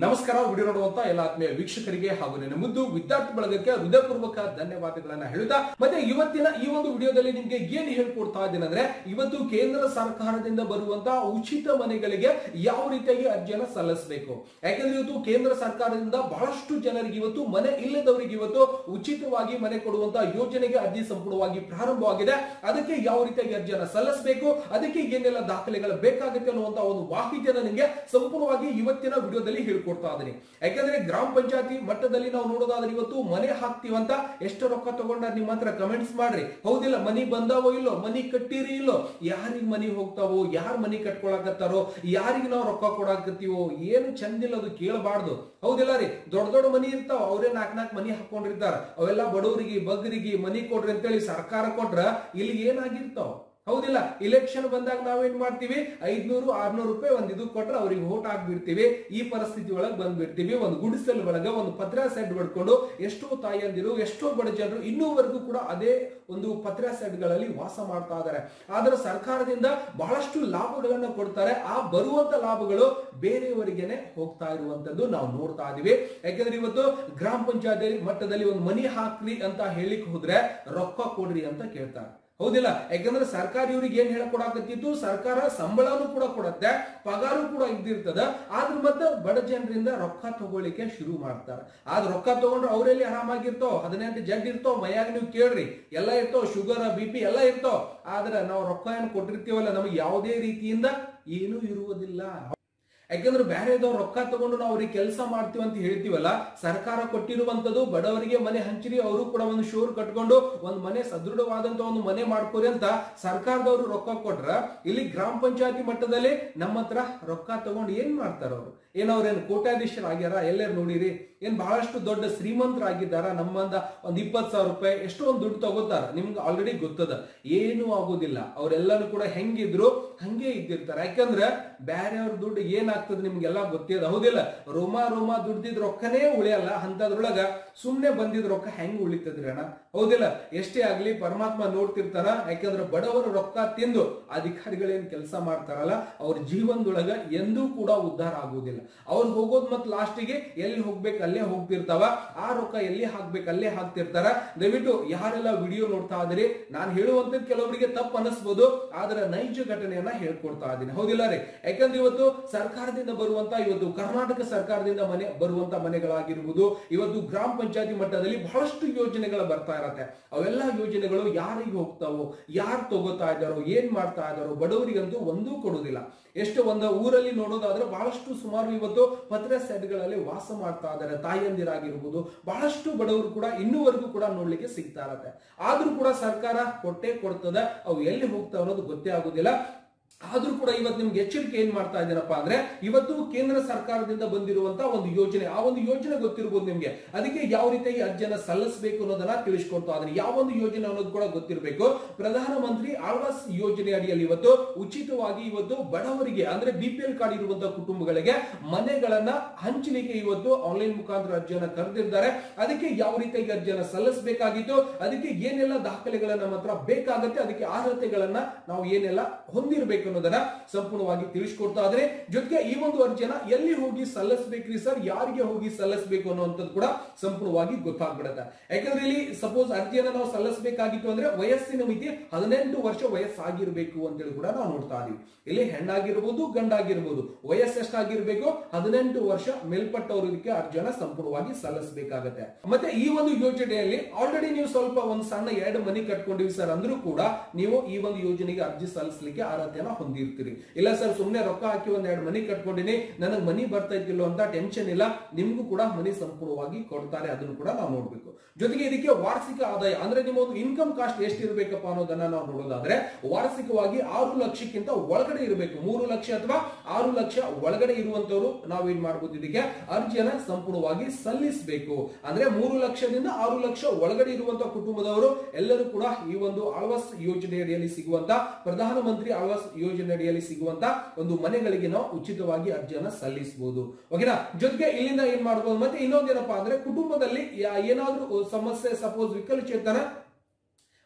ನಮಸ್ಕಾರ. ವಿಡಿಯೋ ನೋಡುವಂತ ಎಲ್ಲ ಆತ್ಮೀಯ ವೀಕ್ಷಕರಿಗೆ ಹಾಗೂ ನನ್ನ ಮುದ್ದು ವಿದ್ಯಾರ್ಥಿ ಬಳಗಕ್ಕೆ ಹೃದಯಪೂರ್ವಕ ಧನ್ಯವಾದಗಳನ್ನ ಹೇಳುತ್ತಾ, ಮತ್ತೆ ಇವತ್ತಿನ ಈ ಒಂದು ವಿಡಿಯೋದಲ್ಲಿ ನಿಮ್ಗೆ ಏನ್ ಹೇಳ್ಕೊಡ್ತಾ ಇದ್ದೇನೆ ಅಂದ್ರೆ, ಇವತ್ತು ಕೇಂದ್ರ ಸರ್ಕಾರದಿಂದ ಬರುವಂತಹ ಉಚಿತ ಮನೆಗಳಿಗೆ ಯಾವ ರೀತಿಯಾಗಿ ಅರ್ಜಿಯನ್ನ ಸಲ್ಲಿಸಬೇಕು. ಯಾಕಂದ್ರೆ ಇವತ್ತು ಕೇಂದ್ರ ಸರ್ಕಾರದಿಂದ ಬಹಳಷ್ಟು ಜನರಿಗೆ ಇವತ್ತು ಮನೆ ಇಲ್ಲದವರಿಗೆ ಇವತ್ತು ಉಚಿತವಾಗಿ ಮನೆ ಕೊಡುವಂತಹ ಯೋಜನೆಗೆ ಅರ್ಜಿ ಸಂಪೂರ್ಣವಾಗಿ ಪ್ರಾರಂಭವಾಗಿದೆ. ಅದಕ್ಕೆ ಯಾವ ರೀತಿಯಾಗಿ ಅರ್ಜಿಯನ್ನ ಸಲ್ಲಿಸಬೇಕು, ಅದಕ್ಕೆ ಏನೆಲ್ಲ ದಾಖಲೆಗಳು ಬೇಕಾಗುತ್ತೆ ಅನ್ನುವಂತಹ ಒಂದು ಮಾಹಿತಿಯನ್ನು ನಿಮಗೆ ಸಂಪೂರ್ಣವಾಗಿ ಇವತ್ತಿನ ವಿಡಿಯೋದಲ್ಲಿ ಕೊಡ್ತಾ ಇದ್ದೀನಿ. ಯಾಕಂದ್ರೆ ಗ್ರಾಮ ಪಂಚಾಯತಿ ಮಟ್ಟದಲ್ಲಿ ನಾವು ನೋಡೋದಾದ್ರೆ ಇವತ್ತು ಮನೆ ಹಾಕ್ತಿವಂತ ಎಷ್ಟು ರೊಕ್ಕ ತಗೊಂಡ ನಿಮ್ಮ ಹತ್ರ ಕಮೆಂಟ್ಸ್ ಮಾಡ್ರಿ. ಹೌದಿಲ್ಲ, ಮನಿ ಬಂದಾವೋ ಇಲ್ಲೋ, ಮನಿ ಕಟ್ಟಿರಿ ಇಲ್ಲೋ, ಯಾರಿಗ್ ಮನಿ ಹೋಗ್ತಾವೋ, ಯಾರ್ ಮನಿ ಕಟ್ಕೊಳಕತ್ತಾರೋ, ಯಾರಿಗ ನಾವು ರೊಕ್ಕ ಕೊಡಾಕತ್ತೀವೋ, ಏನು ಚಂದಿಲ್ಲ ಅದು ಕೇಳಬಾರ್ದು. ಹೌದಿಲ್ಲ ರೀ, ದೊಡ್ಡ ದೊಡ್ಡ ಮನಿ ಇರ್ತಾವ, ಅವರೇ ನಾಲ್ಕು ಮನಿ ಹಾಕೊಂಡಿರ್ತಾರ. ಅವೆಲ್ಲ ಬಡವರಿಗೆ ಬಗ್ಗರಿಗೆ ಮನಿ ಕೊಡ್ರಿ ಅಂತೇಳಿ ಸರ್ಕಾರ ಕೊಟ್ರ ಇಲ್ಲಿ ಏನಾಗಿರ್ತಾವ. ಹೌದಿಲ್ಲ, ಇಲೆಕ್ಷನ್ ಬಂದಾಗ ನಾವೇನ್ ಮಾಡ್ತೀವಿ, 500-600 ರೂಪಾಯಿ ಒಂದ್ ಇದು ಕೊಟ್ರೆ ಅವ್ರಿಗೆ ವೋಟ್ ಹಾಕ್ಬಿಡ್ತೀವಿ. ಈ ಪರಿಸ್ಥಿತಿ ಒಳಗೆ ಬಂದ್ಬಿಡ್ತೀವಿ. ಒಂದು ಗುಡಿಸಲ್ ಒಳಗೆ ಒಂದು ಪತ್ರ ಸೆಡ್ ಹೊಡ್ಕೊಂಡು ಎಷ್ಟೋ ತಾಯಿಯಂದಿರು, ಎಷ್ಟೋ ಬಡ ಜನರು ಇನ್ನೂವರೆಗೂ ಕೂಡ ಅದೇ ಒಂದು ಪತ್ರ ಸೆಡ್ ಗಳಲ್ಲಿ ವಾಸ ಮಾಡ್ತಾ ಇದ್ದಾರೆ. ಆದ್ರೆ ಸರ್ಕಾರದಿಂದ ಬಹಳಷ್ಟು ಲಾಭಗಳನ್ನ ಕೊಡ್ತಾರೆ. ಆ ಬರುವಂತ ಲಾಭಗಳು ಬೇರೆಯವರಿಗೆನೆ ಹೋಗ್ತಾ ಇರುವಂತದ್ದು ನಾವು ನೋಡ್ತಾ ಇದೀವಿ. ಯಾಕಂದ್ರೆ ಇವತ್ತು ಗ್ರಾಮ ಪಂಚಾಯತಿ ಮಟ್ಟದಲ್ಲಿ ಒಂದು ಮನಿ ಹಾಕ್ರಿ ಅಂತ ಹೇಳಿಕ್ ಹೋದ್ರೆ ರೊಕ್ಕ ಕೊಡ್ರಿ ಅಂತ ಕೇಳ್ತಾರೆ. ಹೌದಿಲ್ಲ, ಯಾಕಂದ್ರೆ ಸರ್ಕಾರ ಇವ್ರಿಗೆ ಏನ್ ಹೇಳ್ಕೊಡಕತ್ತಿತ್ತು, ಸರ್ಕಾರ ಸಂಬಳನೂ ಕೂಡ ಕೊಡತ್ತೆ, ಪಗಾರು ಕೂಡ ಇದ್ದಿರ್ತದ. ಆದ್ರೂ ಮತ್ತೆ ಬಡ ಜನರಿಂದ ರೊಕ್ಕ ತಗೊಳ್ಳಿಕ್ಕೆ ಶುರು ಮಾಡ್ತಾರೆ. ಆದ್ರೆ ರೊಕ್ಕ ತಗೊಂಡ್ರೆ ಅವರಲ್ಲಿ ಆರಾಮಾಗಿರ್ತಾವ, 18 ಜಡ್ ಇರ್ತಾವ, ಮೈಯಾಗ ನೀವು ಕೇಳ್ರಿ ಎಲ್ಲ ಇರ್ತಾವ, ಶುಗರ್ BP ಎಲ್ಲ ಇರ್ತಾವ. ಆದ್ರೆ ನಾವು ರೊಕ್ಕ ಏನು ಕೊಟ್ಟಿರ್ತೀವಲ್ಲ, ನಮಗೆ ಯಾವುದೇ ರೀತಿಯಿಂದ ಏನೂ ಇರುವುದಿಲ್ಲ. ಯಾಕಂದ್ರೆ ಬೇರೆದವ್ರು ರೊಕ್ಕ ತಗೊಂಡು ನಾವು ಅವ್ರಿಗೆ ಕೆಲಸ ಮಾಡ್ತೀವಿ ಅಂತ ಹೇಳ್ತೀವಲ್ಲ, ಸರ್ಕಾರ ಕೊಟ್ಟಿರುವಂತದ್ದು ಬಡವರಿಗೆ ಮನೆ ಹಂಚಿರಿ, ಅವರು ಕೂಡ ಒಂದು ಶೋರ್ ಕಟ್ಕೊಂಡು ಒಂದು ಮನೆ ಸದೃಢವಾದಂತ ಒಂದು ಮನೆ ಮಾಡ್ಕೋರಿ ಅಂತ ಸರ್ಕಾರದವರು ರೊಕ್ಕ ಕೊಟ್ರ, ಇಲ್ಲಿ ಗ್ರಾಮ ಪಂಚಾಯತಿ ಮಟ್ಟದಲ್ಲಿ ನಮ್ಮ ಹತ್ರ ರೊಕ್ಕ ತಗೊಂಡು ಏನ್ ಮಾಡ್ತಾರ ಅವರು? ಅವ್ರೇನು ಕೋಟ್ಯಾಧೀಶರಾಗ್ಯಾರ? ಎಲ್ಲರೂ ನೋಡಿರಿ, ಏನ್ ಬಹಳಷ್ಟು ದೊಡ್ಡ ಶ್ರೀಮಂತರಾಗಿದ್ದಾರ? ನಮ್ಮಂದ ಒಂದ್ 20,000 ರೂಪಾಯಿ ಎಷ್ಟೋ ಒಂದು ದುಡ್ಡು ತಗೋತಾರ, ನಿಮ್ಗೆ ಆಲ್ರೆಡಿ ಗೊತ್ತದ. ಏನೂ ಆಗೋದಿಲ್ಲ. ಅವರೆಲ್ಲಾನು ಕೂಡ ಹೆಂಗಿದ್ರು ಹಂಗೆ ಇದ್ದಿರ್ತಾರೆ. ಯಾಕಂದ್ರೆ ಬೇರೆಯವ್ರ ದುಡ್ಡು ಏನಾಗ್ತದೆ ನಿಮ್ಗೆಲ್ಲ ಗೊತ್ತಿದೆ. ಹೌದಿಲ್ಲ, ರೋಮಾ ದುಡ್ದಿದ್ ರೊಕ್ಕನೇ ಉಳಿಯಲ್ಲ. ಅಂತದ್ರೊಳಗ ಸುಮ್ನೆ ಬಂದಿದ್ ರೊಕ್ಕ ಹೆಂಗ್ ಉಳಿತದ್ರಿ ಅಣ್ಣ? ಹೌದಿಲ್ಲ, ಎಷ್ಟೇ ಆಗ್ಲಿ ಪರಮಾತ್ಮ ನೋಡ್ತಿರ್ತಾರ. ಯಾಕಂದ್ರೆ ಬಡವರು ರೊಕ್ಕ ತಿಂದು ಅಧಿಕಾರಿಗಳೇನ್ ಕೆಲಸ ಮಾಡ್ತಾರಲ್ಲ, ಅವ್ರ ಜೀವನದೊಳಗ ಎಂದೂ ಕೂಡ ಉದ್ಧಾರ ಆಗುವುದಿಲ್ಲ. ಅವ್ರು ಹೋಗೋದ್ ಮತ್ ಲಾಸ್ಟಿಗೆ ಎಲ್ಲಿ ಹೋಗ್ಬೇಕು ಅಲ್ಲೇ ಹೋಗ್ತಿರ್ತಾವ. ಆ ರೊಕ್ಕ ಎಲ್ಲಿ ಹಾಕ್ಬೇಕು ಅಲ್ಲೇ ಹಾಕ್ತಿರ್ತಾರ. ದಯವಿಟ್ಟು ಯಾರೆಲ್ಲ ವಿಡಿಯೋ ನೋಡ್ತಾ ಇದ್ರಿ, ನಾನು ಹೇಳುವಂತ ಕೆಲವರಿಗೆ ತಪ್ಪು ಅನಿಸ್ಬೋದು, ಆದ್ರೆ ನೈಜ ಘಟನೆಯನ್ನ ಹೇಳ್ಕೊಡ್ತಾ ಇದ್ದೀನಿ. ಹೌದಿಲ್ಲ ರೀ, ಯಾಕಂದ್ರೆ ಇವತ್ತು ಸರ್ಕಾರದಿಂದ ಬರುವಂತ, ಇವತ್ತು ಕರ್ನಾಟಕ ಸರ್ಕಾರದಿಂದ ಬರುವಂತ ಮನೆಗಳಾಗಿರ್ಬೋದು, ಇವತ್ತು ಗ್ರಾಮ ಪಂಚಾಯತಿ ಮಟ್ಟದಲ್ಲಿ ಬಹಳಷ್ಟು ಯೋಜನೆಗಳು ಬರ್ತಾ ಇರತ್ತೆ. ಅವೆಲ್ಲ ಯೋಜನೆಗಳು ಯಾರಿಗೆ ಹೋಗ್ತಾವೋ, ಯಾರು ತಗೋತಾ ಇದ್ದಾರೋ, ಏನ್ ಮಾಡ್ತಾ ಇದ್ದಾರೋ, ಬಡವರಿಗಂತೂ ಒಂದೂ ಕೊಡುವುದಿಲ್ಲ. ಎಷ್ಟು ಒಂದು ಊರಲ್ಲಿ ನೋಡೋದಾದ್ರೆ ಬಹಳಷ್ಟು ಸುಮಾರು ಇವತ್ತು ಪತ್ರ ಸೆಡ್ಗಳಲ್ಲಿ ವಾಸ ಮಾಡ್ತಾ ಇದ್ದಾರೆ ತಾಯಿಯಂದಿರಾಗಿರ್ಬೋದು. ಬಹಳಷ್ಟು ಬಡವರು ಕೂಡ ಇನ್ನೂವರೆಗೂ ಕೂಡ ನೋಡ್ಲಿಕ್ಕೆ ಸಿಗ್ತಾ ಇರತ್ತೆ. ಆದ್ರೂ ಕೂಡ ಸರ್ಕಾರ ಕೊಟ್ಟೆ ಕೊಡ್ತದ, ಅವು ಎಲ್ಲಿ ಹೋಗ್ತಾವ ಅನ್ನೋದು ಗೊತ್ತೇ ಆಗುದಿಲ್ಲ. ಆದ್ರೂ ಕೂಡ ಇವತ್ತು ನಿಮ್ಗೆ ಎಚ್ಚರಿಕೆ ಏನ್ ಮಾಡ್ತಾ ಇದ್ದೀನಪ್ಪ ಅಂದ್ರೆ, ಇವತ್ತು ಕೇಂದ್ರ ಸರ್ಕಾರದಿಂದ ಬಂದಿರುವಂತಹ ಒಂದು ಯೋಜನೆ, ಆ ಒಂದು ಯೋಜನೆ ಗೊತ್ತಿರಬಹುದು ನಿಮ್ಗೆ. ಅದಕ್ಕೆ ಯಾವ ರೀತಿಯಾಗಿ ಅರ್ಜಿಯನ್ನ ಸಲ್ಲಿಸಬೇಕು ಅನ್ನೋದನ್ನ ತಿಳಿಸ್ಕೊಡ್ತಾ ಇದ್ದೀನಿ. ಯಾವ ಒಂದು ಯೋಜನೆ ಅನ್ನೋದು ಕೂಡ ಗೊತ್ತಿರಬೇಕು. ಪ್ರಧಾನ ಮಂತ್ರಿ ಆವಾಸ್ ಯೋಜನೆ ಅಡಿಯಲ್ಲಿ ಇವತ್ತು ಉಚಿತವಾಗಿ ಇವತ್ತು ಬಡವರಿಗೆ ಅಂದ್ರೆ BPL ಕಾರ್ಡ್ ಇರುವಂತಹ ಕುಟುಂಬಗಳಿಗೆ ಮನೆಗಳನ್ನ ಹಂಚಲಿಕ್ಕೆ ಇವತ್ತು ಆನ್ಲೈನ್ ಮುಖಾಂತರ ಅರ್ಜಿಯನ್ನ ಕರೆದಿದ್ದಾರೆ. ಅದಕ್ಕೆ ಯಾವ ರೀತಿಯಾಗಿ ಅರ್ಜಿಯನ್ನ ಸಲ್ಲಿಸಬೇಕಾಗಿತ್ತು, ಅದಕ್ಕೆ ಏನೆಲ್ಲ ದಾಖಲೆಗಳನ್ನ ನಮ್ಮ ಹತ್ರ ಬೇಕಾಗುತ್ತೆ, ಅದಕ್ಕೆ ಅರ್ಹತೆಗಳನ್ನ ನಾವು ಏನೆಲ್ಲ ಹೊಂದಿರಬೇಕು ಅನ್ನೋದನ್ನ ಸಂಪೂರ್ಣವಾಗಿ ತಿಳಿಸ್ಕೊಡ್ತಾ ಇದ್ರೆ, ಜೊತೆಗೆ ಈ ಒಂದು ಅರ್ಜಿಯನ್ನ ಎಲ್ಲಿ ಹೋಗಿ ಸಲ್ಲಿಸಬೇಕ್ರಿ ಸರ್, ಯಾರಿಗೆ ಹೋಗಿ ಸಲ್ಲಿಸಬೇಕು ಅನ್ನುವಂಥದ್ದು ಕೂಡ ಸಂಪೂರ್ಣವಾಗಿ ಗೊತ್ತಾಗ್ಬಿಡುತ್ತೆ. ಯಾಕಂದ್ರೆ ಇಲ್ಲಿ ಸಪೋಸ್ ಅರ್ಜಿಯನ್ನ ನಾವು ಸಲ್ಲಿಸಬೇಕಾಗಿತ್ತು ಅಂದ್ರೆ ವಯಸ್ಸಿನ ಮಿತಿ 18 ವರ್ಷ ವಯಸ್ಸಾಗಿರ್ಬೇಕು ಅಂತೇಳಿ ಕೂಡ ನಾವು ನೋಡ್ತಾ ಇದೀವಿ. ಇಲ್ಲಿ ಹೆಣ್ಣಾಗಿರ್ಬೋದು ಗಂಡಾಗಿರ್ಬೋದು, ವಯಸ್ಸು ಎಷ್ಟಾಗಿರ್ಬೇಕು, 18 ವರ್ಷ ಮೇಲ್ಪಟ್ಟವರಿಗೆ ಅರ್ಜಿಯನ್ನ ಸಂಪೂರ್ಣವಾಗಿ ಸಲ್ಲಿಸಬೇಕಾಗತ್ತೆ. ಮತ್ತೆ ಈ ಒಂದು ಯೋಜನೆಯಲ್ಲಿ ಆಲ್ರೆಡಿ ನೀವು ಸ್ವಲ್ಪ ಒಂದು ಸಣ್ಣ 2 ಮನಿ ಕಟ್ಕೊಂಡಿವಿ ಸರ್ ಅಂದ್ರೂ ಕೂಡ ನೀವು ಈ ಒಂದು ಯೋಜನೆಗೆ ಅರ್ಜಿ ಸಲ್ಲಿಸಲಿಕ್ಕೆ ಅರ್ಹತೆಯನ್ನ ಹೊಂದಿರ್ತೀರಿ. ಇಲ್ಲ ಸರ್, ಸುಮ್ನೆ ರೊಕ್ಕ ಹಾಕಿ 1-2 ಮನಿ ಕಟ್ಕೊಂಡಿನಿ, ನನಗೆ ಮನಿ ಬರ್ತಾ ಇದ್ದಿಲ್ಲ ಅಂತ ಟೆನ್ಷನ್ ಇಲ್ಲ, ನಿಮ್ಗೂ ಕೂಡ ಮನಿ ಸಂಪೂರ್ಣವಾಗಿ ಕೊಡ್ತಾರೆ. ಅದನ್ನು ಕೂಡ ನಾವು ನೋಡ್ಬೇಕು. ಜೊತೆಗೆ ಇದಕ್ಕೆ ವಾರ್ಷಿಕ ಆದಾಯ ಅಂದ್ರೆ ನಿಮ್ಮ ಒಂದು ಇನ್ಕಮ್ ಕಾಸ್ಟ್ ಎಷ್ಟಿರ್ಬೇಕಪ್ಪ ಅನ್ನೋದನ್ನ ನಾವು ನೋಡೋದಾದ್ರೆ, ವಾರ್ಷಿಕವಾಗಿ 6 ಲಕ್ಷಕ್ಕಿಂತ ಒಳಗಡೆ ಇರಬೇಕು. 3 ಲಕ್ಷ ಅಥವಾ 6 ಲಕ್ಷ ಒಳಗಡೆ ಇರುವಂತವರು ನಾವೇನ್ ಮಾಡಬಹುದು, ಇದಕ್ಕೆ ಅರ್ಜಿಯನ್ನ ಸಂಪೂರ್ಣವಾಗಿ ಸಲ್ಲಿಸಬೇಕು. ಅಂದ್ರೆ 3 ಲಕ್ಷದಿಂದ 6 ಲಕ್ಷ ಒಳಗಡೆ ಇರುವಂತಹ ಕುಟುಂಬದವರು ಎಲ್ಲರೂ ಕೂಡ ಈ ಒಂದು ಆವಾಸ್ ಯೋಜನೆಯಡಿಯಲ್ಲಿ ಸಿಗುವಂತ ಪ್ರಧಾನ ಮಂತ್ರಿ ಆವಾಸ್ ಯೋಜನೆ ಅಡಿಯಲ್ಲಿ ಸಿಗುವಂತ ಒಂದು ಮನೆಗಳಿಗೆ ನಾವು ಉಚಿತವಾಗಿ ಅರ್ಜಿಯನ್ನ ಸಲ್ಲಿಸಬಹುದು. ಓಕೆನಾ? ಜೊತೆಗೆ ಇಲ್ಲಿಂದ ಏನ್ ಮಾಡಬಹುದು, ಮತ್ತೆ ಇನ್ನೊಂದೇನಪ್ಪಾ ಅಂದ್ರೆ ಕುಟುಂಬದಲ್ಲಿ ಏನಾದ್ರೂ ಸಮಸ್ಯೆ, ಸಪೋಸ್ ವಿಕಲಚೇತನ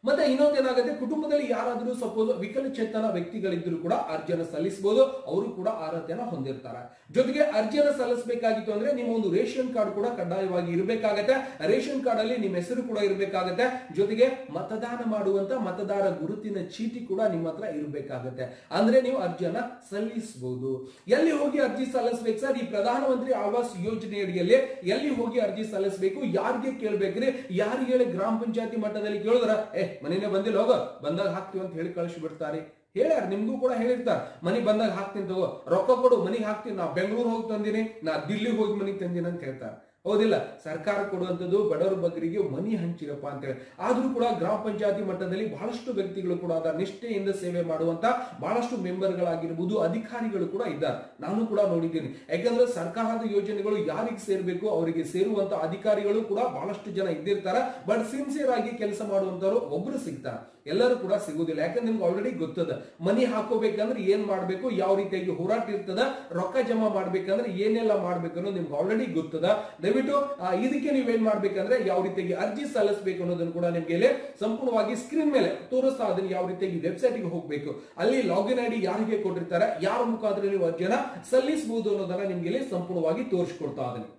ಮತ್ತೆ ಇನ್ನೊಂದೇನಾಗುತ್ತೆ, ಕುಟುಂಬದಲ್ಲಿ ಯಾರಾದ್ರೂ ಸಪೋಸ್ ವಿಕಲಚೇತನ ವ್ಯಕ್ತಿಗಳಿದ್ರು ಕೂಡ ಅರ್ಜಿಯನ್ನು ಸಲ್ಲಿಸಬಹುದು, ಅವರು ಕೂಡ ಅರ್ಹತೆಯನ್ನು ಹೊಂದಿರ್ತಾರೆ. ಜೊತೆಗೆ ಅರ್ಜಿಯನ್ನು ಸಲ್ಲಿಸಬೇಕಾಗಿತ್ತು ಅಂದ್ರೆ ನಿಮ್ಮ ಒಂದು ರೇಷನ್ ಕಾರ್ಡ್ ಕೂಡ ಕಡ್ಡಾಯವಾಗಿ ಇರಬೇಕಾಗತ್ತೆ. ರೇಷನ್ ಕಾರ್ಡ್ ಅಲ್ಲಿ ನಿಮ್ಮ ಹೆಸರು ಕೂಡ ಇರಬೇಕಾಗತ್ತೆ. ಜೊತೆಗೆ ಮತದಾನ ಮಾಡುವಂತ ಮತದಾರ ಗುರುತಿನ ಚೀಟಿ ಕೂಡ ನಿಮ್ಮ ಹತ್ರ ಇರಬೇಕಾಗತ್ತೆ. ಅಂದ್ರೆ ನೀವು ಅರ್ಜಿಯನ್ನ ಸಲ್ಲಿಸಬಹುದು. ಎಲ್ಲಿ ಹೋಗಿ ಅರ್ಜಿ ಸಲ್ಲಿಸಬೇಕು ಸರ್? ಈ ಪ್ರಧಾನಮಂತ್ರಿ ಆವಾಸ್ ಯೋಜನೆ ಅಡಿಯಲ್ಲಿ ಎಲ್ಲಿ ಹೋಗಿ ಅರ್ಜಿ ಸಲ್ಲಿಸಬೇಕು, ಯಾರಿಗೆ ಕೇಳ್ಬೇಕ್ರಿ? ಯಾರಿಗೆ ಹೇಳಿ ಗ್ರಾಮ ಪಂಚಾಯತಿ ಮಟ್ಟದಲ್ಲಿ ಕೇಳಿದ್ರ ಮನೆನೇ ಬಂದಿಲ್ಲ, ಹೋಗ ಬಂದಾಗ ಹಾಕ್ತಿವಿ ಅಂತ ಹೇಳಿ ಕಳಿಸಿ ಬಿಡ್ತಾರೆ. ಹೇಳ್ಯಾರ, ನಿಮ್ಗೂ ಕೂಡ ಹೇಳಿರ್ತಾರ, ಮನೆಗೆ ಬಂದಾಗ ಹಾಕ್ತೀನಿ ತಗೋ, ರೊಕ್ಕ ಕೊಡು ಮನೆಗೆ ಹಾಕ್ತೀನಿ, ನಾ ಬೆಂಗಳೂರು ಹೋಗಿ ತಂದಿನಿ, ನಾ ದಿಲ್ಲಿ ಹೋಗಿ ಮನೆಗೆ ತಂದಿನಿ ಅಂತ ಹೇಳ್ತಾರೆ. ಹೌದಿಲ್ಲ? ಸರ್ಕಾರ ಕೊಡುವಂಥದ್ದು ಬಡವರ ಬಗ್ಗರಿಗೆ ಮನಿ ಹಂಚಿರಪ್ಪ ಅಂತೇಳಿ. ಆದ್ರೂ ಕೂಡ ಗ್ರಾಮ ಪಂಚಾಯತಿ ಮಟ್ಟದಲ್ಲಿ ಬಹಳಷ್ಟು ವ್ಯಕ್ತಿಗಳು ಕೂಡ ಅದರ ನಿಷ್ಠೆಯಿಂದ ಸೇವೆ ಮಾಡುವಂತ ಬಹಳಷ್ಟು ಮೆಂಬರ್ಗಳಾಗಿರ್ಬೋದು, ಅಧಿಕಾರಿಗಳು ಕೂಡ ಇದ್ದಾರೆ. ನಾನು ಕೂಡ ನೋಡಿದ್ದೀನಿ. ಯಾಕಂದ್ರೆ ಸರ್ಕಾರದ ಯೋಜನೆಗಳು ಯಾರಿಗೆ ಸೇರ್ಬೇಕು ಅವರಿಗೆ ಸೇರುವಂತ ಅಧಿಕಾರಿಗಳು ಕೂಡ ಬಹಳಷ್ಟು ಜನ ಇದ್ದಿರ್ತಾರೆ. ಬಟ್ ಸಿನ್ಸಿಯರ್ ಆಗಿ ಕೆಲಸ ಮಾಡುವಂತವ್ರು ಒಬ್ರು ಸಿಗ್ತಾರೆ, ಎಲ್ಲರೂ ಕೂಡ ಸಿಗುದಿಲ್ಲ. ಯಾಕಂದ್ರೆ ನಿಮ್ಗೆ ಆಲ್ರೆಡಿ ಗೊತ್ತದ, ಮನಿ ಹಾಕೋಬೇಕಂದ್ರೆ ಏನ್ ಮಾಡ್ಬೇಕು, ಯಾವ ರೀತಿಯಾಗಿ ಹೋರಾಟ ಇರ್ತದ, ರೊಕ್ಕ ಜಮಾ ಮಾಡ್ಬೇಕಂದ್ರೆ ಏನೆಲ್ಲ ಮಾಡ್ಬೇಕು ಅನ್ನೋದು ನಿಮ್ಗೆ ಆಲ್ರೆಡಿ ಗೊತ್ತದ. ದಯವಿಟ್ಟು ಇದಕ್ಕೆ ನೀವೇನ್ ಮಾಡ್ಬೇಕಂದ್ರೆ ಯಾವ ರೀತಿಯಾಗಿ ಅರ್ಜಿ ಸಲ್ಲಿಸಬೇಕು ಅನ್ನೋದನ್ನು ಕೂಡ ನಿಮ್ಗೆ ಇಲ್ಲಿ ಸಂಪೂರ್ಣವಾಗಿ ಸ್ಕ್ರೀನ್ ಮೇಲೆ ತೋರಿಸ್ತಾ ಅದನ್ನ ಯಾವ ರೀತಿಯಾಗಿ ವೆಬ್ಸೈಟ್ ಗೆ ಹೋಗ್ಬೇಕು, ಅಲ್ಲಿ ಲಾಗಿನ್ ಐಡಿ ಯಾರಿಗೆ ಕೊಟ್ಟಿರ್ತಾರೆ, ಯಾರ ಮುಖಾಂತರ ನೀವು ಅರ್ಜಿಯನ್ನ ಸಲ್ಲಿಸಬಹುದು ಅನ್ನೋದನ್ನ ನಿಮ್ಗೆ ಇಲ್ಲಿ ಸಂಪೂರ್ಣವಾಗಿ ತೋರಿಸ್ಕೊಡ್ತಾ ಇದೀನಿ.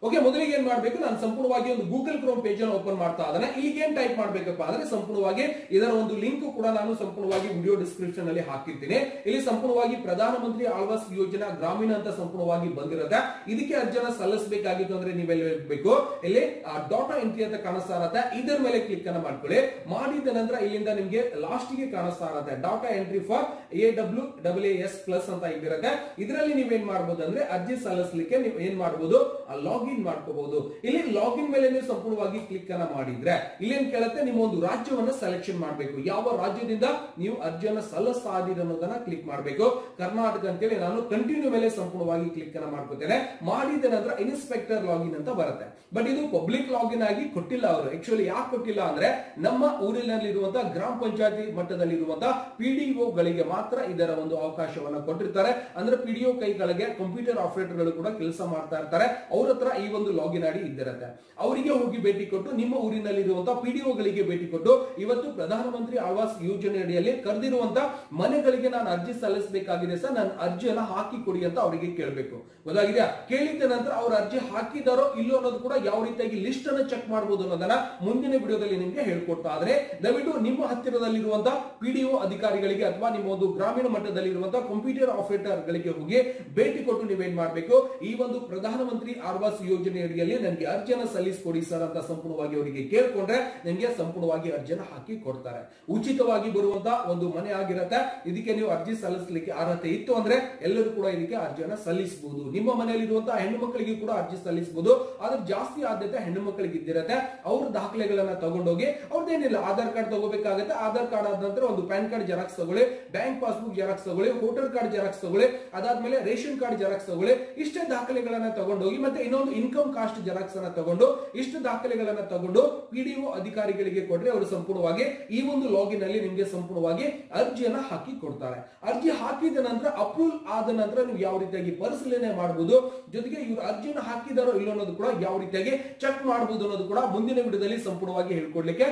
ಓಕೆ, ಮೊದಲಿಗೆ ಏನ್ ಮಾಡ್ಬೇಕು, ನಾನು ಸಂಪೂರ್ಣವಾಗಿ ಒಂದು ಗೂಗಲ್ ಕ್ರೋಮ್ ಪೇಜ್ ಅನ್ನು ಓಪನ್ ಮಾಡ್ತಾ ಇದ್ದೇನೆ. ಇಲ್ಲಿಗೆ ಏನ್ ಟೈಪ್ ಮಾಡ್ಬೇಕಪ್ಪ ಅಂದ್ರೆ ಸಂಪೂರ್ಣವಾಗಿ ಇದರ ಒಂದು ಲಿಂಕ್ ಕೂಡ ನಾನು ಸಂಪೂರ್ಣವಾಗಿ ವಿಡಿಯೋ ಡಿಸ್ಕ್ರಿಪ್ಷನ್ ಅಲ್ಲಿ ಹಾಕಿರ್ತೀನಿ. ಇಲ್ಲಿ ಸಂಪೂರ್ಣವಾಗಿ ಪ್ರಧಾನಮಂತ್ರಿ ಆವಾಸ್ ಯೋಜನಾ ಗ್ರಾಮೀಣ ಅಂತ ಸಂಪೂರ್ಣವಾಗಿ ಬಂದಿರುತ್ತೆ. ಇದಕ್ಕೆ ಅರ್ಜಿಯನ್ನ ಸಲ್ಲಿಸಬೇಕಾಗಿತ್ತು ಅಂದ್ರೆ ನೀವೆಲ್ಲ ಹೋಗ್ಬೇಕು, ಇಲ್ಲಿ ಡಾಟಾ ಎಂಟ್ರಿ ಅಂತ ಕಾಣಿಸ್ತಾ ಇರುತ್ತೆ, ಇದರ ಮೇಲೆ ಕ್ಲಿಕ್ ಅನ್ನ ಮಾಡ್ಕೊಳ್ಳಿ. ಮಾಡಿದ ನಂತರ ಇಲ್ಲಿಂದ ನಿಮ್ಗೆ ಲಾಸ್ಟ್ ಗೆ ಕಾಣಿಸ್ತಾ ಇರುತ್ತೆ ಡಾಟಾ ಎಂಟ್ರಿ ಫಾರ್ AWAS+ ಅಂತ ಇದಿರುತ್ತೆ. ಇದರಲ್ಲಿ ನೀವೇನ್ ಮಾಡಬಹುದು ಅಂದ್ರೆ ಅರ್ಜಿ ಸಲ್ಲಿಸಲಿಕ್ಕೆ ನೀವು ಏನ್ ಮಾಡಬಹುದು, ಲಾಗಿನ್ ಮಾಡ್ಕೋಬಹುದು. ಇಲ್ಲಿ ಲಾಗಿನ್ ಮೇಲೆ ನೀವು ಸಂಪೂರ್ಣವಾಗಿ ಕ್ಲಿಕ್ ಅನ್ನ ಮಾಡಿದ್ರೆ ಇಲ್ಲೇನ್ ಕೇಳುತ್ತೆ, ನಿಮ್ಮ ಒಂದು ರಾಜ್ಯವನ್ನ ಸೆಲೆಕ್ಷನ್ ಮಾಡಬೇಕು. ಯಾವ ರಾಜ್ಯದಿಂದ ನೀವು ಅರ್ಜಿಯನ್ನ ಸಲ್ಲಿಸ್ತಾ ಇದ್ದೀರಿ ಅನ್ನೋದನ್ನ ಕ್ಲಿಕ್ ಮಾಡಬೇಕು. ಕರ್ನಾಟಕ ಅಂತೇಳಿ ನಾನು ಕಂಟಿನ್ಯೂ ಮೇಲೆ ಸಂಪೂರ್ಣವಾಗಿ ಕ್ಲಿಕ್ ಅನ್ನ ಮಾಡ್ಕೋತೇನೆ. ಮಾಡಿದ ನಂತರ ಇನ್ಸ್ಪೆಕ್ಟರ್ ಲಾಗಿನ್ ಅಂತ ಬರುತ್ತೆ. ಬಟ್ ಇದು ಪಬ್ಲಿಕ್ ಲಾಗಿನ್ ಆಗಿ ಕೊಟ್ಟಿಲ್ಲ ಅವರು. ಆಕ್ಚುಲಿ ಯಾಕೆ ಕೊಟ್ಟಿಲ್ಲ ಅಂದ್ರೆ ನಮ್ಮ ಊರಿನಲ್ಲಿರುವಂತಹ ಗ್ರಾಮ ಪಂಚಾಯತಿ ಮಟ್ಟದಲ್ಲಿರುವಂತಹ PDO ಗಳಿಗೆ ಮಾತ್ರ ಇದರ ಒಂದು ಅವಕಾಶವನ್ನ ಕೊಟ್ಟಿರ್ತಾರೆ. ಅಂದ್ರೆ PDO ಕೈ ಕೆಳಗೆ ಕಂಪ್ಯೂಟರ್ ಆಪರೇಟರ್ ಗಳು ಕೂಡ ಕೆಲಸ ಮಾಡ್ತಾ ಇರ್ತಾರೆ. ಅವ್ರ ಹತ್ರ ಈ ಒಂದು ಲಾಗಿನ್ ಐಡಿ ಇದ್ದಿರುತ್ತೆ. ಅವರಿಗೆ ಹೋಗಿ ಭೇಟಿ ಕೊಟ್ಟು ನಿಮ್ಮ ಊರಿನಲ್ಲಿರುವಂತಹ PDO ಗಳಿಗೆ ಭೇಟಿ ಕೊಟ್ಟು ಇವತ್ತು ಪ್ರಧಾನಮಂತ್ರಿ ಆವಾಸ್ ಯೋಜನೆ ಅಡಿಯಲ್ಲಿ ಕರೆದಿರುವಂತಹ ಮನೆಗಳಿಗೆ ನಾನು ಅರ್ಜಿ ಸಲ್ಲಿಸಬೇಕಾಗಿದೆ ಸರ್, ನಾನು ಅರ್ಜಿಯನ್ನ ಹಾಕಿ ಕೊಡಿ ಅಂತ ಅವರಿಗೆ ಕೇಳಬೇಕು. ಗೊತ್ತಾಗಿದೆಯಾ? ಕೇಳಿದ ನಂತರ ಅವ್ರ ಅರ್ಜಿ ಹಾಕಿದಾರೋ ಇಲ್ಲೋ ಅನ್ನೋದು ಕೂಡ ಯಾವ ರೀತಿಯಾಗಿ ಲಿಸ್ಟ್ ಅನ್ನು ಚೆಕ್ ಮಾಡಬಹುದು ಅನ್ನೋದನ್ನ ಮುಂದಿನ ವಿಡಿಯೋದಲ್ಲಿ ನಿಮ್ಗೆ ಹೇಳ್ಕೊಡ್ತಾ ಆದ್ರೆ ದಯವಿಟ್ಟು ನಿಮ್ಮ ಹತ್ತಿರದಲ್ಲಿರುವಂತಹ PDO ಅಧಿಕಾರಿಗಳಿಗೆ ಅಥವಾ ನಿಮ್ಮ ಒಂದು ಗ್ರಾಮೀಣ ಮಟ್ಟದಲ್ಲಿರುವಂತಹ ಕಂಪ್ಯೂಟರ್ ಆಪರೇಟರ್ ಗಳಿಗೆ ಹೋಗಿ ಭೇಟಿ ಕೊಟ್ಟು ನೀವೇನ್ ಮಾಡಬೇಕು, ಈ ಒಂದು ಪ್ರಧಾನಮಂತ್ರಿ ಆವಾಸ್ ಯೋಜನೆ ಅಡಿಯಲ್ಲಿ ನನಗೆ ಅರ್ಜಿಯನ್ನ ಸಲ್ಲಿಸಿಕೊಡಿ ಸರ್ ಅಂತ ಸಂಪೂರ್ಣವಾಗಿ ಅವರಿಗೆ ಕೇಳ್ಕೊಂಡ್ರೆ ನಿಮಗೆ ಸಂಪೂರ್ಣವಾಗಿ ಅರ್ಜಿಯನ್ನ ಹಾಕಿ ಕೊಡ್ತಾರೆ. ಉಚಿತವಾಗಿ ಬರುವಂತಹ ಒಂದು ಮನೆ ಆಗಿರುತ್ತೆ. ಇದಕ್ಕೆ ನೀವು ಅರ್ಜಿ ಸಲ್ಲಿಸಲಿಕ್ಕೆ ಅರ್ಹತೆ ಇತ್ತು ಅಂದ್ರೆ ಎಲ್ಲರೂ ಕೂಡ ಇದಕ್ಕೆ ಅರ್ಜಿಯನ್ನ ಸಲ್ಲಿಸಬಹುದು. ನಿಮ್ಮ ಮನೆಯಲ್ಲಿರುವಂತಹ ಹೆಣ್ಣು ಮಕ್ಕಳಿಗೆ ಕೂಡ ಅರ್ಜಿ ಸಲ್ಲಿಸಬಹುದು. ಆದ್ರೆ ಜಾಸ್ತಿ ಆದ್ಯತೆ ಹೆಣ್ಣು ಮಕ್ಕಳಿಗೆ ಇದ್ದಿರುತ್ತೆ. ಅವ್ರ ದಾಖಲೆಗಳನ್ನ ತಗೊಂಡೋಗಿ ಅವ್ರದ್ದೇನಿಲ್ಲ, ಆಧಾರ್ ಕಾರ್ಡ್ ತಗೋಬೇಕಾಗುತ್ತೆ. ಆಧಾರ್ ಕಾರ್ಡ್ ಆದ ನಂತರ ಒಂದು ಪ್ಯಾನ್ ಕಾರ್ಡ್ ಜೆರಾಕ್ಸ್ ತಗೊಳ್ಳಿ, ಬ್ಯಾಂಕ್ ಪಾಸ್ಬುಕ್ ಜೆರಾಕ್ಸ್ ತಗೊಳ್ಳಿ, ವೋಟರ್ ಕಾರ್ಡ್ ಜೆರಾಕ್ಸ್ ತಗೊಳ್ಳಿ, ಅದಾದ್ಮೇಲೆ ರೇಷನ್ ಕಾರ್ಡ್ ಜೆರಾಕ್ಸ್ ತಗೊಳ್ಳಿ. ಇಷ್ಟೇ ದಾಖಲೆಗಳನ್ನ ತಗೊಂಡೋಗಿ ಮತ್ತೆ ಇನ್ನೊಂದು ಇನ್ಕಮ್ ಕಾಸ್ಟ್ ಜೆರಾಕ್ಸ್ ಅನ್ನ ತಗೊಂಡು ಇಷ್ಟು ದಾಖಲೆಗಳನ್ನ ತಗೊಂಡು PDO ಅಧಿಕಾರಿಗಳಿಗೆ ಕೊಟ್ರೆ ಅವರು ಸಂಪೂರ್ಣವಾಗಿ ಈ ಒಂದು ಲಾಗಿನ್ ಅಲ್ಲಿ ನಿಮಗೆ ಸಂಪೂರ್ಣವಾಗಿ ಅರ್ಜಿಯನ್ನ ಹಾಕಿ ಕೊಡ್ತಾರೆ. ಅರ್ಜಿ ಹಾಕಿದ ನಂತರ ಅಪ್ರೂವಲ್ ಆದ ನಂತರ ನೀವು ಯಾವ ರೀತಿಯಾಗಿ ಪರಿಶೀಲನೆ ಮಾಡಬಹುದು, ಜೊತೆಗೆ ಇವರು ಅರ್ಜಿಯನ್ನು ಹಾಕಿದಾರೋ ಇಲ್ಲೋ ಅನ್ನೋದು ಕೂಡ ಯಾವ ರೀತಿಯಾಗಿ ಚೆಕ್ ಮಾಡಬಹುದು ಅನ್ನೋದು ಕೂಡ ಮುಂದಿನ ವಿಡಿಯೋದಲ್ಲಿ ಸಂಪೂರ್ಣವಾಗಿ ಹೇಳ್ಕೊಡ್ಲಿಕ್ಕೆ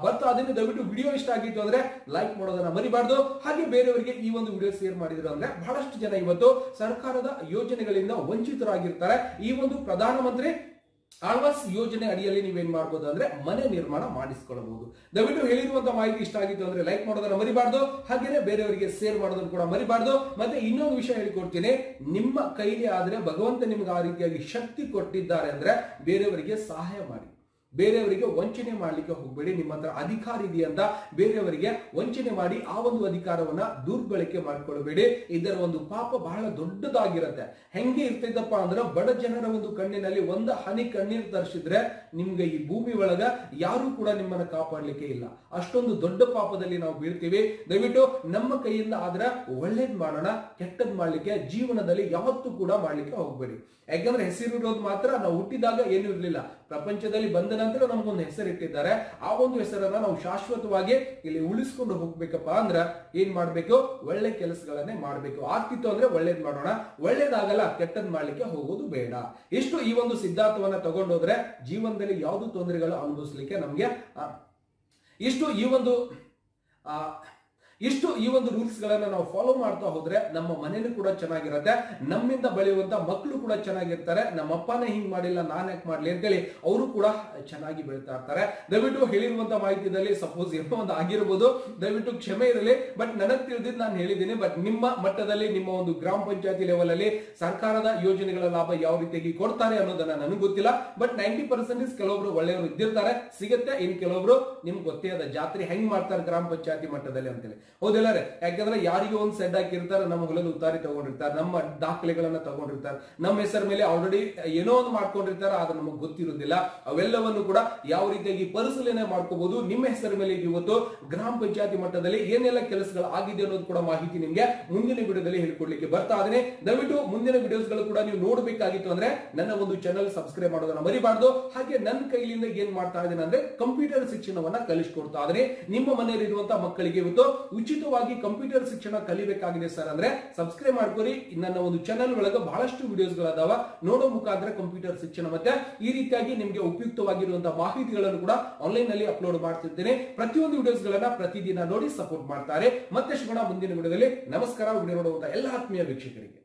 ಬರ್ತಾ ಅದನ್ನ. ದಯವಿಟ್ಟು ವಿಡಿಯೋ ಇಷ್ಟ ಆಗಿತ್ತು ಅಂದ್ರೆ ಲೈಕ್ ಮಾಡೋದನ್ನ ಮರಿಬಾರ್ದು. ಹಾಗೆ ಬೇರೆಯವರಿಗೆ ಈ ಒಂದು ವಿಡಿಯೋ ಶೇರ್ ಮಾಡಿದ್ರು ಅಂದ್ರೆ ಬಹಳಷ್ಟು ಜನ ಇವತ್ತು ಸರ್ಕಾರದ ಯೋಜನೆಗಳಿಂದ ವಂಚಿತರಾಗಿರ್ತಾರೆ. ಈ ಒಂದು ಪ್ರಧಾನಮಂತ್ರಿ ಆವಾಸ್ ಯೋಜನೆ ಅಡಿಯಲ್ಲಿ ನೀವೇನ್ ಮಾಡಬಹುದು ಅಂದ್ರೆ ಮನೆ ನಿರ್ಮಾಣ ಮಾಡಿಸಿಕೊಳ್ಳಬಹುದು. ದಯವಿಟ್ಟು ಹೇಳಿರುವಂತಹ ಮಾಹಿತಿ ಇಷ್ಟ ಆಗಿತ್ತು ಅಂದ್ರೆ ಲೈಕ್ ಮಾಡೋದನ್ನ ಮರಿಬಾರ್ದು. ಹಾಗೇನೆ ಬೇರೆಯವರಿಗೆ ಶೇರ್ ಮಾಡೋದನ್ನು ಕೂಡ ಮರಿಬಾರ್ದು. ಮತ್ತೆ ಇನ್ನೊಂದು ವಿಷಯ ಹೇಳಿಕೊಡ್ತೀನಿ, ನಿಮ್ಮ ಕೈಲಿ ಆದ್ರೆ ಭಗವಂತ ನಿಮ್ಗೆ ಆ ರೀತಿಯಾಗಿ ಶಕ್ತಿ ಕೊಟ್ಟಿದ್ದಾರೆ ಅಂದ್ರೆ ಬೇರೆಯವರಿಗೆ ಸಹಾಯ ಮಾಡಿ. ಬೇರೆಯವರಿಗೆ ವಂಚನೆ ಮಾಡ್ಲಿಕ್ಕೆ ಹೋಗಬೇಡಿ. ನಿಮ್ಮ ಹತ್ರ ಅಧಿಕಾರ ಇದೆಯಂತ ಬೇರೆಯವರಿಗೆ ವಂಚನೆ ಮಾಡಿ ಆ ಒಂದು ಅಧಿಕಾರವನ್ನ ದುರ್ಬಳಕೆ ಮಾಡಿಕೊಳ್ಳಬೇಡಿ. ಇದರ ಒಂದು ಪಾಪ ಬಹಳ ದೊಡ್ಡದಾಗಿರುತ್ತೆ. ಹೆಂಗೆ ಇರ್ತೈತಪ್ಪ ಅಂದ್ರೆ ಬಡ ಜನರ ಒಂದು ಕಣ್ಣಿನಲ್ಲಿ ಒಂದು ಹನಿ ಕಣ್ಣೀರು ತರಿಸಿದ್ರೆ ನಿಮ್ಗೆ ಈ ಭೂಮಿ ಒಳಗ ಯಾರು ಕೂಡ ನಿಮ್ಮನ್ನ ಕಾಪಾಡ್ಲಿಕ್ಕೆ ಇಲ್ಲ. ಅಷ್ಟೊಂದು ದೊಡ್ಡ ಪಾಪದಲ್ಲಿ ನಾವು ಬೀಳ್ತೀವಿ. ದಯವಿಟ್ಟು ನಮ್ಮ ಕೈಯಿಂದ ಆದ್ರೆ ಒಳ್ಳೇದ್ ಮಾಡೋಣ, ಕೆಟ್ಟದ್ ಮಾಡ್ಲಿಕ್ಕೆ ಜೀವನದಲ್ಲಿ ಯಾವತ್ತೂ ಕೂಡ ಮಾಡ್ಲಿಕ್ಕೆ ಹೋಗ್ಬೇಡಿ. ಯಾಕಂದ್ರೆ ಹೆಸರಿರೋದು ಮಾತ್ರ ನಾವು ಹುಟ್ಟಿದಾಗ ಏನು ಇರ್ಲಿಲ್ಲ, ಪ್ರಪಂಚದಲ್ಲಿ ಬಂದ ನಂತರ ನಮಗೊಂದು ಹೆಸರು ಇಟ್ಟಿದ್ದಾರೆ. ಆ ಒಂದು ಹೆಸರನ್ನ ನಾವು ಶಾಶ್ವತವಾಗಿ ಇಲ್ಲಿ ಉಳಿಸ್ಕೊಂಡು ಹೋಗ್ಬೇಕಪ್ಪ ಅಂದ್ರ ಏನ್ ಮಾಡ್ಬೇಕು, ಒಳ್ಳೆ ಕೆಲಸಗಳನ್ನೇ ಮಾಡ್ಬೇಕು. ಆಗ್ತಿತ್ತು ಅಂದ್ರೆ ಒಳ್ಳೇದ್ ಮಾಡೋಣ, ಒಳ್ಳೇದಾಗಲ್ಲ ಕೆಟ್ಟದ್ ಮಾಡ್ಲಿಕ್ಕೆ ಹೋಗೋದು ಬೇಡ. ಇಷ್ಟು ಈ ಒಂದು ಸಿದ್ಧಾಂತವನ್ನ ತಗೊಂಡೋದ್ರೆ ಜೀವನದಲ್ಲಿ ಯಾವ್ದು ತೊಂದರೆಗಳು ಅನುಭವಿಸ್ಲಿಕ್ಕೆ ನಮ್ಗೆ ಇಷ್ಟು ಈ ಒಂದು ರೂಲ್ಸ್ ಗಳನ್ನ ನಾವು ಫಾಲೋ ಮಾಡ್ತಾ ಹೋದ್ರೆ ನಮ್ಮ ಮನೇನು ಕೂಡ ಚೆನ್ನಾಗಿರುತ್ತೆ, ನಮ್ಮಿಂದ ಬೆಳೆಯುವಂತ ಮಕ್ಕಳು ಕೂಡ ಚೆನ್ನಾಗಿರ್ತಾರೆ. ನಮ್ಮ ಅಪ್ಪನೇ ಹಿಂಗ್ ಮಾಡಿಲ್ಲ, ನಾನ್ ಯಾಕೆ ಮಾಡ್ಲಿ ಅಂತೇಳಿ ಅವರು ಕೂಡ ಚೆನ್ನಾಗಿ ಬೆಳೀತಾ ಇರ್ತಾರೆ. ದಯವಿಟ್ಟು ಹೇಳಿರುವಂತ ಮಾಹಿತಿಯಲ್ಲಿ ಸಪೋಸ್ ಏನೋ ಒಂದು ಆಗಿರ್ಬೋದು, ದಯವಿಟ್ಟು ಕ್ಷಮೆ ಇರಲಿ. ಬಟ್ ನನಗ್ ತಿಳಿದಿದ್ದು ನಾನು ಹೇಳಿದ್ದೀನಿ. ಬಟ್ ನಿಮ್ಮ ಮಟ್ಟದಲ್ಲಿ, ನಿಮ್ಮ ಒಂದು ಗ್ರಾಮ ಪಂಚಾಯತಿ ಲೆವೆಲ್ ಅಲ್ಲಿ ಸರ್ಕಾರದ ಯೋಜನೆಗಳ ಲಾಭ ಯಾವ ರೀತಿಯಾಗಿ ಕೊಡ್ತಾರೆ ಅನ್ನೋದನ್ನ ನನಗೆ ಗೊತ್ತಿಲ್ಲ. ಬಟ್ 90% ಕೆಲವೊಬ್ರು ಒಳ್ಳೆಯವರು ಇದ್ದಿರ್ತಾರೆ, ಸಿಗುತ್ತೆ. ಇನ್ ಕೆಲವೊಬ್ರು ನಿಮ್ಗೆ ಗೊತ್ತೇ ಅದ ಜಾತ್ರೆ ಹೆಂಗ್ ಮಾಡ್ತಾರೆ ಗ್ರಾಮ ಪಂಚಾಯತಿ ಮಟ್ಟದಲ್ಲಿ ಅಂತೇಳಿ, ಹೌದಿಲ್ಲ ರೀ? ಯಾಕಂದ್ರೆ ಯಾರಿಗೂ ಒಂದು ಸೆಡ್ ಹಾಕಿರ್ತಾರೆ, ನಮ್ಮ ಹೊಲದ ಉತ್ತಾರಿ ತಗೊಂಡಿರ್ತಾರೆ, ನಮ್ಮ ದಾಖಲೆಗಳನ್ನ ತಗೊಂಡಿರ್ತಾರೆ, ನಮ್ಮ ಹೆಸರ ಮೇಲೆ ಆಲ್ರೆಡಿ ಏನೋ ಒಂದು ಮಾಡ್ಕೊಂಡಿರ್ತಾರೆ, ಆದ್ರೆ ನಮಗೆ ಗೊತ್ತಿರುವುದಿಲ್ಲ. ಅವೆಲ್ಲವನ್ನು ಕೂಡ ಯಾವ ರೀತಿಯಾಗಿ ಪರಿಶೀಲನೆ ಮಾಡ್ಕೋಬಹುದು. ನಿಮ್ಮ ಹೆಸರ ಮೇಲೆ ಇವತ್ತು ಗ್ರಾಮ ಪಂಚಾಯತಿ ಮಟ್ಟದಲ್ಲಿ ಏನೆಲ್ಲ ಕೆಲಸಗಳು ಆಗಿದೆ ಅನ್ನೋದು ಕೂಡ ಮಾಹಿತಿ ನಿಮ್ಗೆ ಮುಂದಿನ ವಿಡಿಯೋದಲ್ಲಿ ಹೇಳ್ಕೊಡ್ಲಿಕ್ಕೆ ಬರ್ತಾ ಇದ್ದೀನಿ. ದಯವಿಟ್ಟು ಮುಂದಿನ ವಿಡಿಯೋಸ್ಗಳು ಕೂಡ ನೀವು ನೋಡಬೇಕಾಗಿತ್ತು ಅಂದ್ರೆ ನನ್ನ ಒಂದು ಚಾನಲ್ ಸಬ್ಸ್ಕ್ರೈಬ್ ಮಾಡೋದನ್ನ ಮರಿಬಾರ್ದು. ಹಾಗೆ ನನ್ನ ಕೈಲಿಂದ ಏನ್ ಮಾಡ್ತಾ ಇದ್ದೀನಿ ಅಂದ್ರೆ ಕಂಪ್ಯೂಟರ್ ಶಿಕ್ಷಣವನ್ನ ಕಲಿಸ್ಕೊಡ್ತಾ ಇದ್ದೀನಿ. ನಿಮ್ಮ ಮನೆಯಲ್ಲಿರುವಂತಹ ಮಕ್ಕಳಿಗೆ ಇವತ್ತು ಉಚಿತವಾಗಿ ಕಂಪ್ಯೂಟರ್ ಶಿಕ್ಷಣ ಕಲಿಬೇಕಾಗಿದೆ ಸರ್ ಅಂದ್ರೆ ಸಬ್ಸ್ಕ್ರೈಬ್ ಮಾಡ್ಕೊರಿ. ನನ್ನ ಒಂದು ಚಾನಲ್ ಒಳಗೆ ಬಹಳಷ್ಟು ವಿಡಿಯೋಸ್ ಗಳದಾವ, ನೋಡೋ ಮುಖಾಂತರ ಕಂಪ್ಯೂಟರ್ ಶಿಕ್ಷಣ ಮತ್ತೆ ಈ ರೀತಿಯಾಗಿ ನಿಮ್ಗೆ ಉಪಯುಕ್ತವಾಗಿರುವಂತಹ ಮಾಹಿತಿಗಳನ್ನು ಕೂಡ ಆನ್ಲೈನ್ ನಲ್ಲಿ ಅಪ್ಲೋಡ್ ಮಾಡ್ತಿರ್ತೇನೆ. ಪ್ರತಿಯೊಂದು ವಿಡಿಯೋಸ್ ಗಳನ್ನ ಪ್ರತಿದಿನ ನೋಡಿ ಸಪೋರ್ಟ್ ಮಾಡ್ತಾರೆ. ಮತ್ತೆ ಸಿಗೋಣ ಮುಂದಿನ ವಿಡಿಯೋದಲ್ಲಿ. ನಮಸ್ಕಾರ. ವಿಡಿಯೋ ನೋಡುವಂತ ಎಲ್ಲ ಆತ್ಮೀಯ ವೀಕ್ಷಕರಿಗೆ.